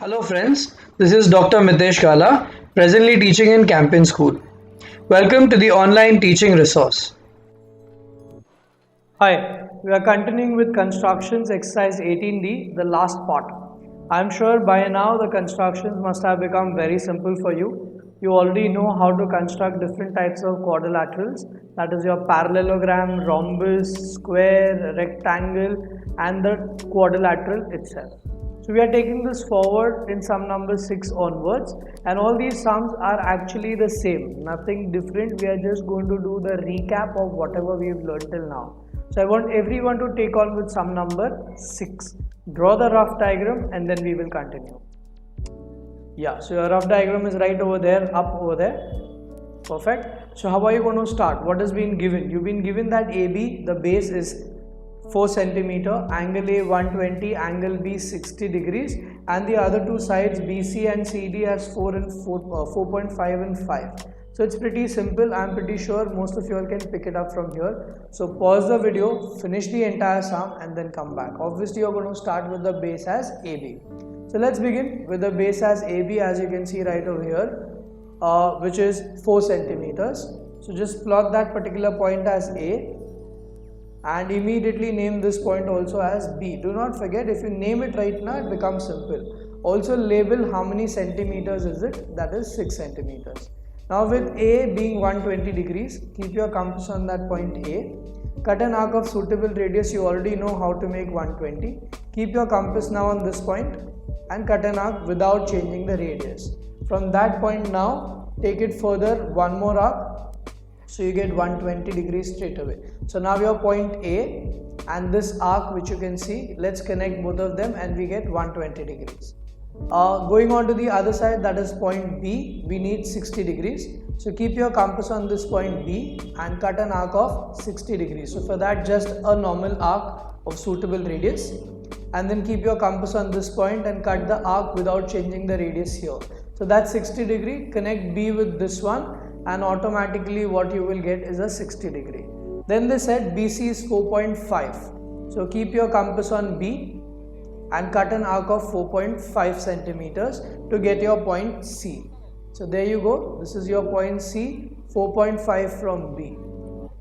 Hello friends, this is Dr. Mitesh Kala, presently teaching in Campin School. Welcome to the online teaching resource. Hi, we are continuing with constructions exercise 18D, the last part. I'm sure by now the constructions must have become very simple for you. You already know how to construct different types of quadrilaterals, that is your parallelogram, rhombus, square, rectangle, and the quadrilateral itself. So we are taking this forward in sum number 6 onwards, and all these sums are actually the same, nothing different. We are just going to do the recap of whatever we've learned till now. So I want everyone to take on with sum number 6. Draw the rough diagram and then we will continue. Yeah, so your rough diagram is right over there, up over there. Perfect. So how are you going to start? What has been given? You've been given that AB, the base is 4 centimeter, angle A 120, angle B 60 degrees, and the other two sides BC and CD as 4.5 and 5. So it's pretty simple. I'm pretty sure most of you all can pick it up from here. So pause the video, finish the entire sum and then come back. Obviously you're going to start with the base as AB. So let's begin with the base as AB, as you can see right over here, which is 4 centimeters. So just plot that particular point as A and immediately name this point also as B. Do not forget, if you name it right now, it becomes simple. Also label how many centimeters is it, that is 6 centimeters. Now with A being 120 degrees, keep your compass on that point A. Cut an arc of suitable radius, you already know how to make 120. Keep your compass now on this point and cut an arc without changing the radius. From that point now, take it further, one more arc, so you get 120 degrees straight away. So now your point A and this arc which you can see, let's connect both of them and we get 120 degrees. Going on to the other side, that is point B, we need 60 degrees. So keep your compass on this point B and cut an arc of 60 degrees. So for that, just a normal arc of suitable radius, and then keep your compass on this point and cut the arc without changing the radius here. So that's 60 degree, connect B with this one and automatically what you will get is a 60 degree. Then they said BC is 4.5. So keep your compass on B and cut an arc of 4.5 centimeters to get your point C. So there you go, this is your point C, 4.5 from B.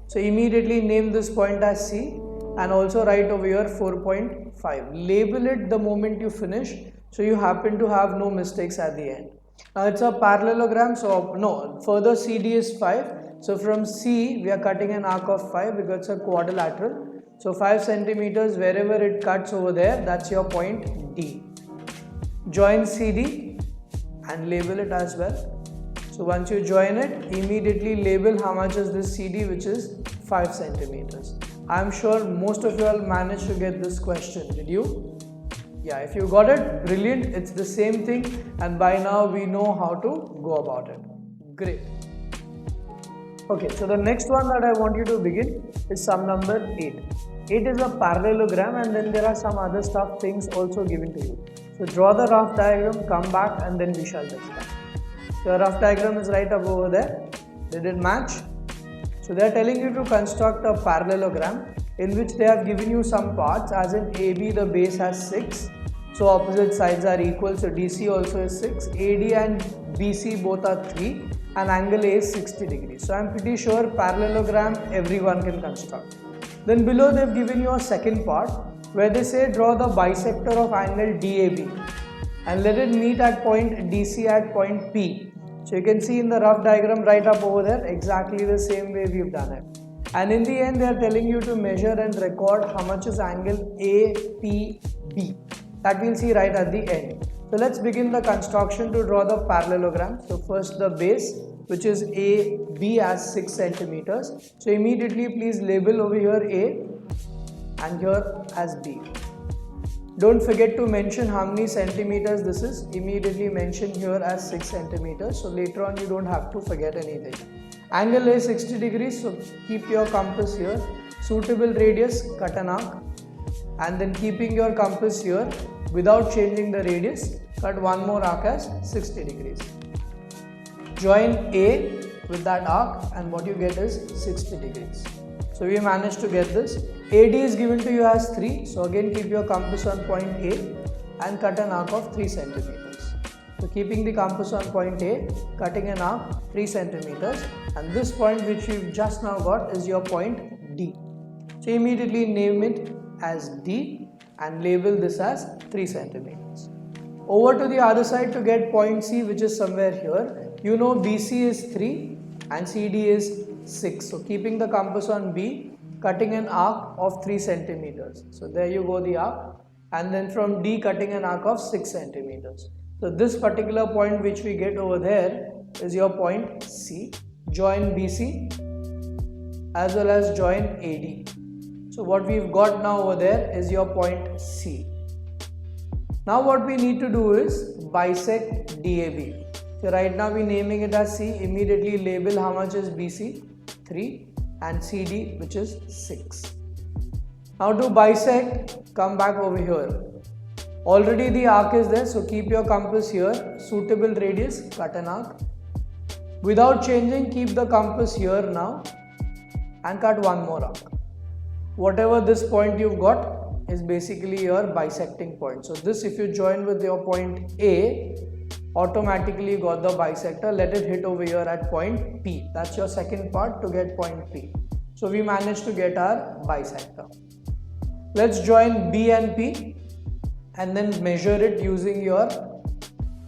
So immediately name this point as C and also write over here 4.5. Label it the moment you finish so you happen to have no mistakes at the end. Now it's a parallelogram, so no, further CD is 5. So from C we are cutting an arc of 5 because it's a quadrilateral. So 5 centimeters wherever it cuts over there, that's your point D. Join CD and label it as well. So once you join it, immediately label how much is this CD, which is 5 centimeters. I'm sure most of you all managed to get this question. Did you? Yeah, if you got it, brilliant. It's the same thing and by now we know how to go about it. Great. Okay, so the next one that I want you to begin is sum number 8. 8 is a parallelogram and then there are some other things also given to you. So draw the rough diagram, come back and then we shall discuss. So your rough diagram is right up over there. Did it match? So they are telling you to construct a parallelogram in which they have given you some parts, as in AB the base has 6. So opposite sides are equal, so DC also is 6. AD and BC both are 3 and angle A is 60 degrees. So I'm pretty sure parallelogram everyone can construct. Then below they've given you a second part where they say draw the bisector of angle DAB and let it meet at point DC at point P. So you can see in the rough diagram right up over there exactly the same way we've done it. And in the end they are telling you to measure and record how much is angle APB. That we'll see right at the end. So let's begin the construction to draw the parallelogram. So first the base, which is AB as 6 centimeters. So immediately please label over here A and here as B. Don't forget to mention how many centimeters this is. Immediately mention here as 6 centimeters. So later on you don't have to forget anything. Angle is 60 degrees. So keep your compass here. Suitable radius, cut an arc. And then keeping your compass here without changing the radius, cut one more arc as 60 degrees. Join A with that arc and what you get is 60 degrees. So we managed to get this. AD is given to you as 3. So again keep your compass on point A and cut an arc of 3 centimeters. So keeping the compass on point A, cutting an arc 3 centimeters, and this point which we've just now got is your point D. So immediately name it as D and label this as 3 centimeters. Over to the other side to get point C, which is somewhere here. You know BC is 3 and CD is 6. So keeping the compass on B, cutting an arc of 3 centimeters. So there you go, the arc. And then from D, cutting an arc of 6 centimeters. So this particular point which we get over there is your point C. Join BC as well as join AD. So what we've got now over there is your point C. Now what we need to do is bisect DAB. So right now we're naming it as C. Immediately label how much is BC, 3, and CD, which is 6. Now to bisect, come back over here. Already the arc is there, so keep your compass here. Suitable radius, cut an arc. Without changing, keep the compass here now and cut one more arc. Whatever this point you've got is basically your bisecting point. So this, if you join with your point A, automatically you got the bisector. Let it hit over here at point P. That's your second part to get point P. So we managed to get our bisector. Let's join B and P and then measure it using your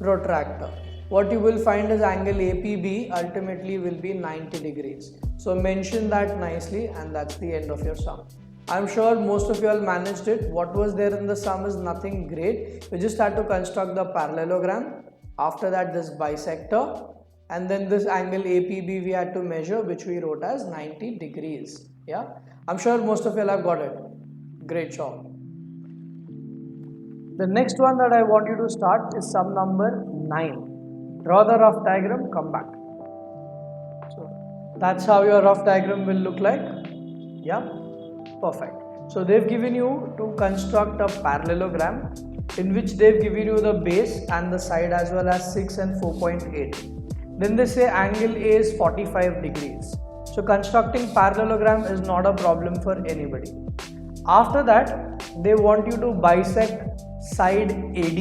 protractor. What you will find is angle APB ultimately will be 90 degrees. So mention that nicely, and that's the end of your sum. I'm sure most of you all managed it. What was there in the sum is nothing great. We just had to construct the parallelogram. After that, this bisector, and then this angle APB we had to measure, which we wrote as 90 degrees. Yeah, I'm sure most of you all have got it. Great job. The next one that I want you to start is sum number 9. Draw the rough diagram, come back. So that's how your rough diagram will look like. Yeah, perfect. So they've given you to construct a parallelogram in which they've given you the base and the side as well as 6 and 4.8. Then they say angle A is 45 degrees. So constructing parallelogram is not a problem for anybody. After that, they want you to bisect side AD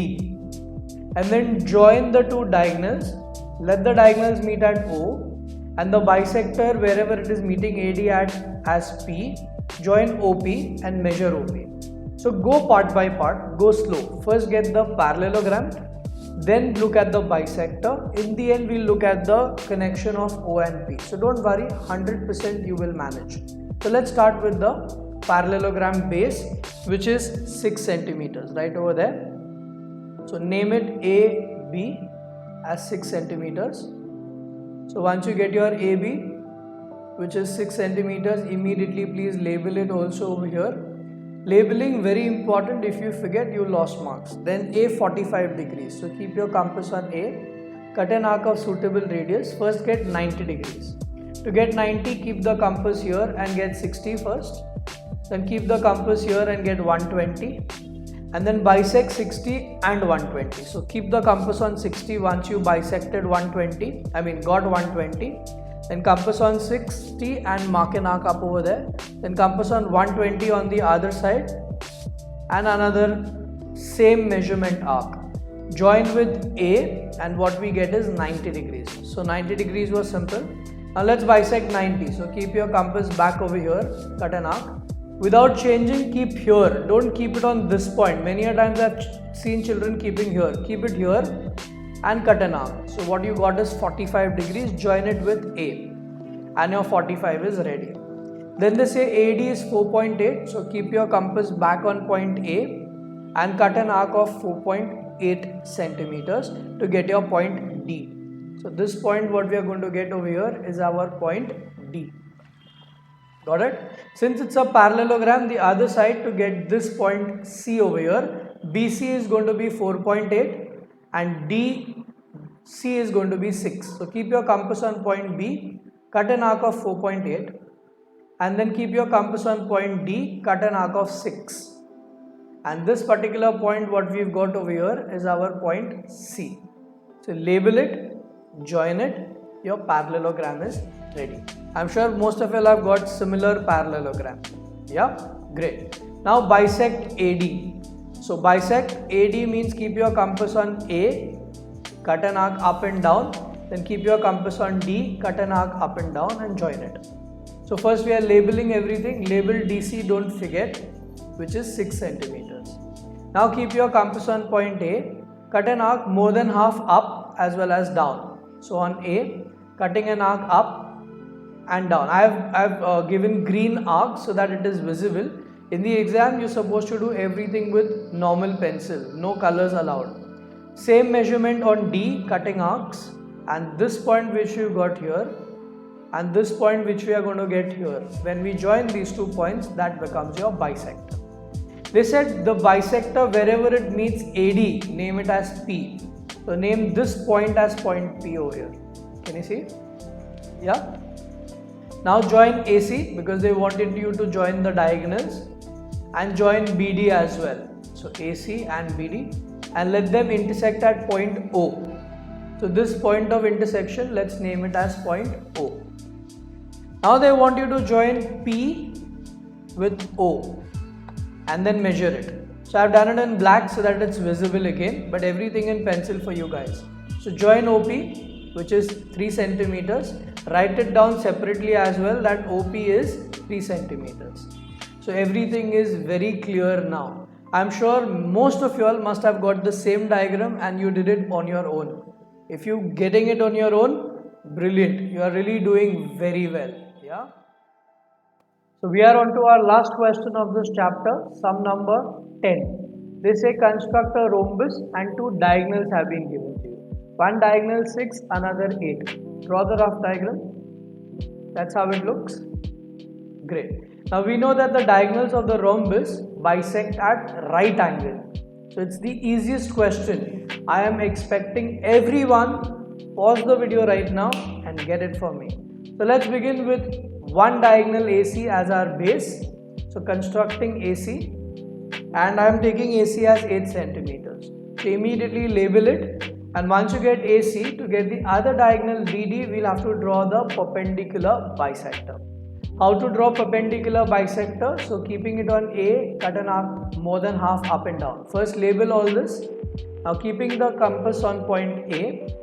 and then join the two diagonals. Let the diagonals meet at O, and the bisector wherever it is meeting AD at as P, join OP and measure OP. So go part by part, go slow. First get the parallelogram, then look at the bisector. In the end, we'll look at the connection of O and P. So don't worry, 100% you will manage. So let's start with the parallelogram base, which is 6 centimeters right over there. So name it AB as 6 centimeters. So once you get your AB, which is 6 centimeters, immediately please label it also over here. Labeling very important. If you forget, you lost marks. Then A 45 degrees. So keep your compass on A. Cut an arc of suitable radius. First get 90 degrees. To get 90, keep the compass here and get 60 first. Then keep the compass here and get 120. And then bisect 60 and 120. So keep the compass on 60 once you bisected got 120. Then compass on 60 and mark an arc up over there. Then compass on 120 on the other side and another same measurement arc. Join with A and what we get is 90 degrees. So 90 degrees was simple. Now let's bisect 90. So keep your compass back over here, cut an arc. Without changing, keep here. Don't keep it on this point. Many a times I've seen children keeping here. Keep it here and cut an arc. So what you got is 45 degrees. Join it with A and your 45 is ready. Then they say AD is 4.8. So keep your compass back on point A and cut an arc of 4.8 centimeters to get your point D. So this point what we are going to get over here is our point D. Got it? Since it's a parallelogram, the other side to get this point C over here, BC is going to be 4.8 and DC is going to be 6. So keep your compass on point B, cut an arc of 4.8 and then keep your compass on point D, cut an arc of 6. And this particular point what we've got over here is our point C. So label it, join it, your parallelogram is ready. I'm sure most of you have got similar parallelogram. Yeah, great. Now bisect AD. So bisect AD means keep your compass on A, cut an arc up and down, then keep your compass on D, cut an arc up and down and join it. So first we are labeling everything. Label DC, don't forget, which is 6 centimeters. Now keep your compass on point A, cut an arc more than half up as well as down. So on A, cutting an arc up and down. I have given green arc so that it is visible. In the exam, you're supposed to do everything with normal pencil, no colors allowed. Same measurement on D, cutting arcs, and this point which you got here, and this point which we are going to get here. When we join these 2 points, that becomes your bisector. They said the bisector, wherever it meets AD, name it as P. So name this point as point P over here. Can you see? Yeah? Now join AC because they wanted you to join the diagonals, and join BD as well. So AC and BD, and let them intersect at point O. So this point of intersection, let's name it as point O. Now they want you to join P with O and then measure it. So I've done it in black so that it's visible again, but everything in pencil for you guys. So join OP, which is 3 centimeters. Write it down separately as well that OP is 3 centimeters. So everything is very clear now. I'm sure most of you all must have got the same diagram and you did it on your own. If you getting it on your own, brilliant. You are really doing very well. Yeah. So we are on to our last question of this chapter, sum number 10. They say construct a rhombus and 2 diagonals have been given to you. One diagonal 6, another 8. Draw the rough diagram. That's how it looks. Great. Now we know that the diagonals of the rhombus bisect at right angle. So it's the easiest question. I am expecting everyone pause the video right now and get it for me. So let's begin with one diagonal AC as our base. So constructing AC, and I am taking AC as 8 centimeters. So immediately label it, and once you get AC, to get the other diagonal BD, we'll have to draw the perpendicular bisector. How to draw perpendicular bisector? So keeping it on A, cut an arc more than half up and down. First label all this. Now keeping the compass on point A,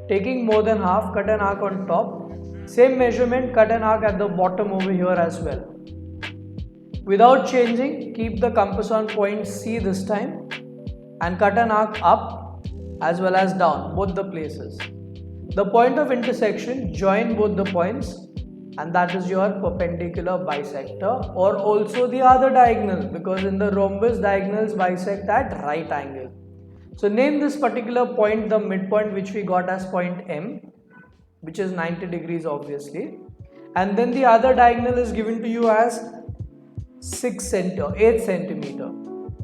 taking more than half, cut an arc on top. Same measurement, cut an arc at the bottom over here as well. Without changing, keep the compass on point C this time and cut an arc up as well as down, both the places. The point of intersection, join both the points, and that is your perpendicular bisector, or also the other diagonal, because in the rhombus diagonals bisect at right angle. So name this particular point the midpoint, which we got as point M, which is 90 degrees obviously, and then the other diagonal is given to you as 8 centimeter.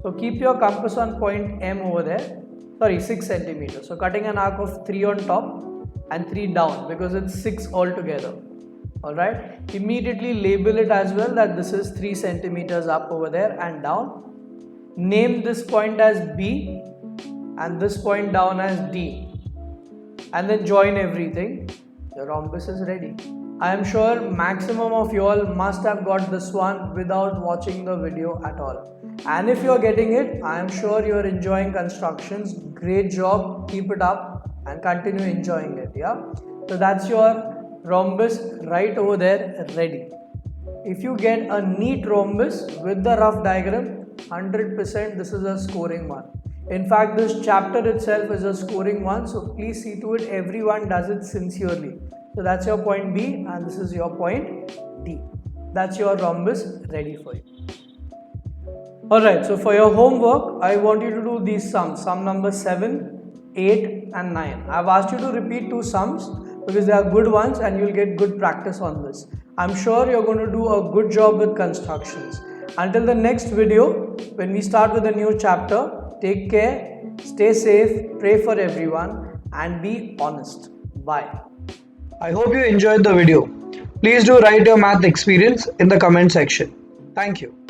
So keep your compass on point M over there, 6 centimeters. So cutting an arc of 3 on top and 3 down, because it's 6 altogether. Alright, immediately label it as well that this is 3 centimeters up over there and down. Name this point as B and this point down as D, and then join everything. Your rhombus is ready. I am sure maximum of you all must have got this one without watching the video at all. And if you are getting it, I am sure you are enjoying constructions. Great job, keep it up and continue enjoying it. Yeah. So that's your rhombus right over there ready. If you get a neat rhombus with the rough diagram, 100% this is a scoring one. In fact, this chapter itself is a scoring one, so please see to it everyone does it sincerely. So that's your point B and this is your point D. That's your rhombus ready for you. Alright, so for your homework, I want you to do these sums. Sum number 7, 8 and 9. I've asked you to repeat 2 sums because they are good ones and you'll get good practice on this. I'm sure you're going to do a good job with constructions. Until the next video, when we start with a new chapter, take care, stay safe, pray for everyone and be honest. Bye. I hope you enjoyed the video. Please do write your math experience in the comment section. Thank you.